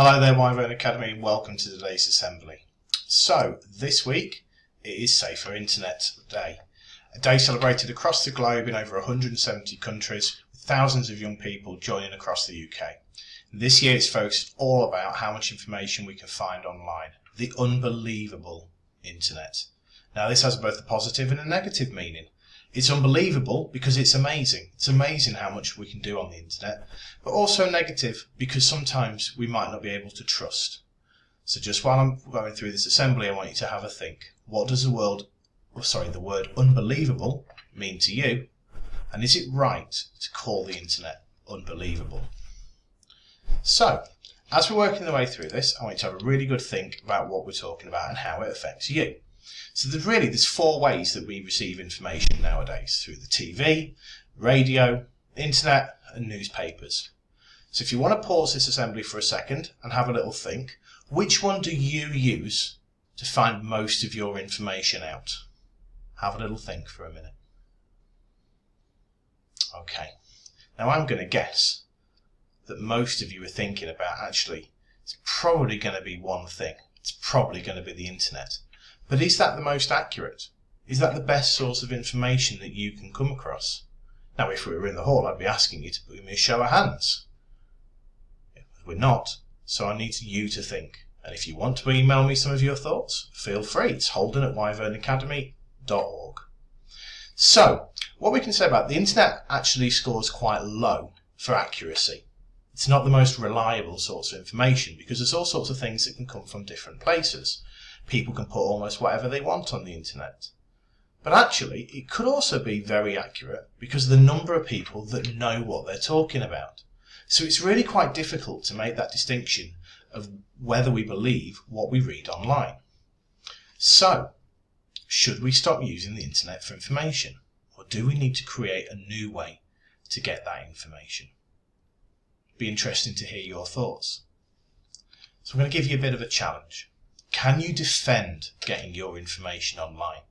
Hello there, Wyvern Academy, and welcome to today's assembly. So, this week it is Safer Internet Day, a day celebrated across the globe in over 170 countries, with thousands of young people joining across the UK. This year it's focused all about how much information we can find online, the unbelievable internet. Now this has both a positive and a negative meaning. It's unbelievable because it's amazing. It's amazing how much we can do on the internet, but also negative because sometimes we might not be able to trust. So just while I'm going through this assembly, I want you to have a think. What does the word unbelievable mean to you? And is it right to call the internet unbelievable? So, as we're working the way through this, I want you to have a really good think about what we're talking about and how it affects you. So there's four ways that we receive information nowadays: through the TV, radio, internet and newspapers. So if you want to pause this assembly for a second and have a little think, which one do you use to find most of your information out? Have a little think for a minute. Okay, now I'm going to guess that most of you are thinking about it's probably going to be one thing. It's probably going to be the internet. But is that the most accurate? Is that the best source of information that you can come across? Now, if we were in the hall, I'd be asking you to put me a show of hands. We're not, so I need you to think. And if you want to email me some of your thoughts, feel free. It's holden@wyvernacademy.org. So, what we can say about the internet actually scores quite low for accuracy. It's not the most reliable source of information because there's all sorts of things that can come from different places. People can put almost whatever they want on the internet. But actually, it could also be very accurate because of the number of people that know what they're talking about. So it's really quite difficult to make that distinction of whether we believe what we read online. So, should we stop using the internet for information? Or do we need to create a new way to get that information? It'd be interesting to hear your thoughts. So I'm going to give you a bit of a challenge. Can you defend getting your information online?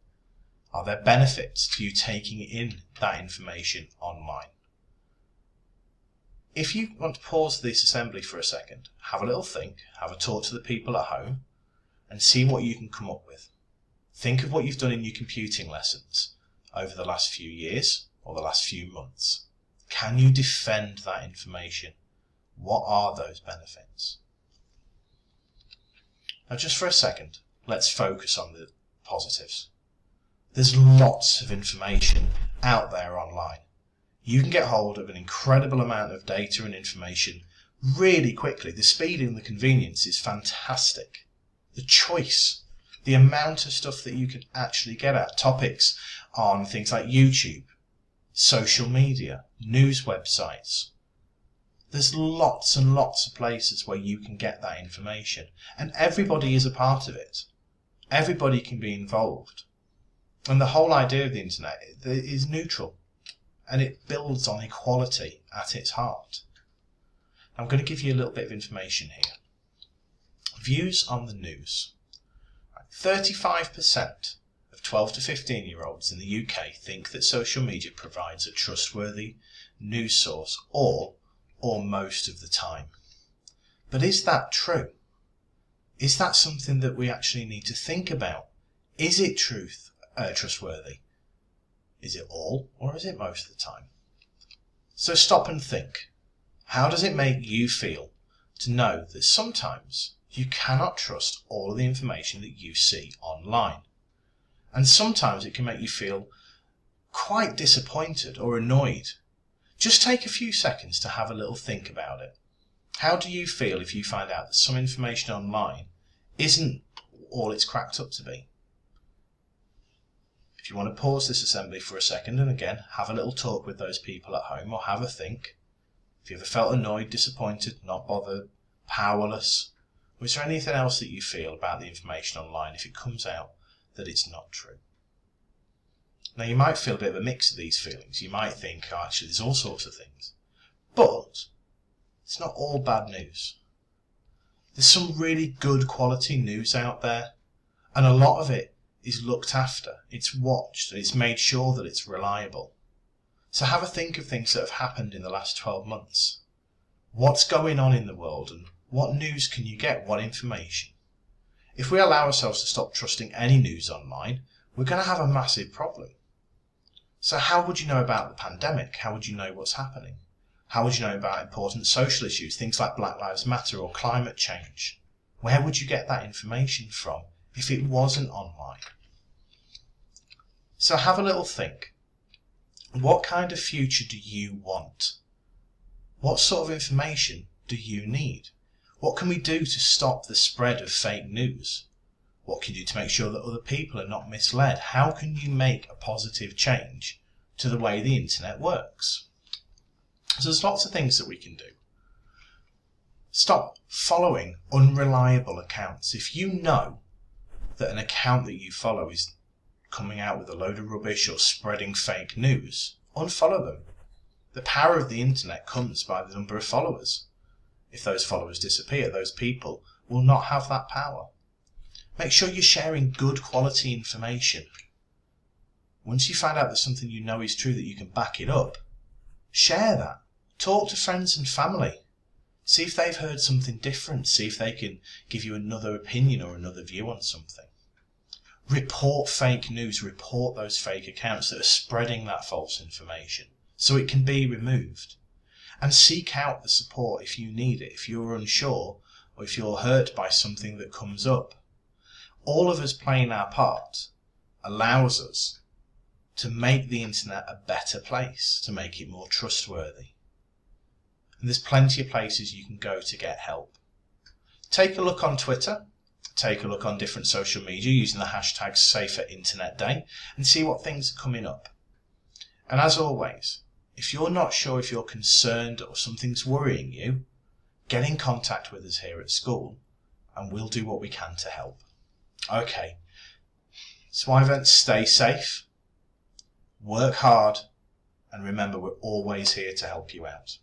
Are there benefits to you taking in that information online? If you want to pause this assembly for a second, have a little think, have a talk to the people at home, and see what you can come up with. Think of what you've done in your computing lessons over the last few years or the last few months. Can you defend that information? What are those benefits? Now just for a second, let's focus on the positives. There's lots of information out there online. You can get hold of an incredible amount of data and information really quickly. The speed and the convenience is fantastic. The choice, the amount of stuff that you can actually get at, topics on things like YouTube, social media, news websites. There's lots and lots of places where you can get that information, and everybody is a part of it. Everybody can be involved. And the whole idea of the internet is neutral, and it builds on equality at its heart. I'm going to give you a little bit of information here. Views on the news. 35% of 12 to 15-year-olds in the UK think that social media provides a trustworthy news source or most of the time. But is that true? Is that something that we actually need to think about? Is it trustworthy? Is it all or is it most of the time? So stop and think. How does it make you feel to know that sometimes you cannot trust all of the information that you see online? And sometimes it can make you feel quite disappointed or annoyed. Just take a few seconds to have a little think about it. How do you feel if you find out that some information online isn't all it's cracked up to be? If you want to pause this assembly for a second and again have a little talk with those people at home or have a think. If you ever felt annoyed, disappointed, not bothered, powerless, or is there anything else that you feel about the information online if it comes out that it's not true? Now you might feel a bit of a mix of these feelings. You might think, oh, actually there's all sorts of things. But it's not all bad news. There's some really good quality news out there, and a lot of it is looked after. It's watched and it's made sure that it's reliable. So have a think of things that have happened in the last 12 months. What's going on in the world and What news can you get? What information? If we allow ourselves to stop trusting any news online, we're going to have a massive problem. So how would you know about the pandemic? How would you know what's happening? How would you know about important social issues, things like Black Lives Matter or climate change? Where would you get that information from if it wasn't online? So have a little think. What kind of future do you want? What sort of information do you need? What can we do to stop the spread of fake news? What can you do to make sure that other people are not misled? How can you make a positive change to the way the internet works? So there's lots of things that we can do. Stop following unreliable accounts. If you know that an account that you follow is coming out with a load of rubbish or spreading fake news, unfollow them. The power of the internet comes by the number of followers. If those followers disappear, those people will not have that power. Make sure you're sharing good quality information. Once you find out that something you know is true, that you can back it up, share that. Talk to friends and family. See if they've heard something different. See if they can give you another opinion or another view on something. Report fake news. Report those fake accounts that are spreading that false information so it can be removed. And seek out the support if you need it, if you're unsure or if you're hurt by something that comes up. All of us playing our part allows us to make the internet a better place, to make it more trustworthy. And there's plenty of places you can go to get help. Take a look on Twitter, take a look on different social media using the hashtag #SaferInternetDay and see what things are coming up. And as always, if you're not sure, if you're concerned or something's worrying you, get in contact with us here at school and we'll do what we can to help. Okay, so Ivans, stay safe, work hard, and remember we're always here to help you out.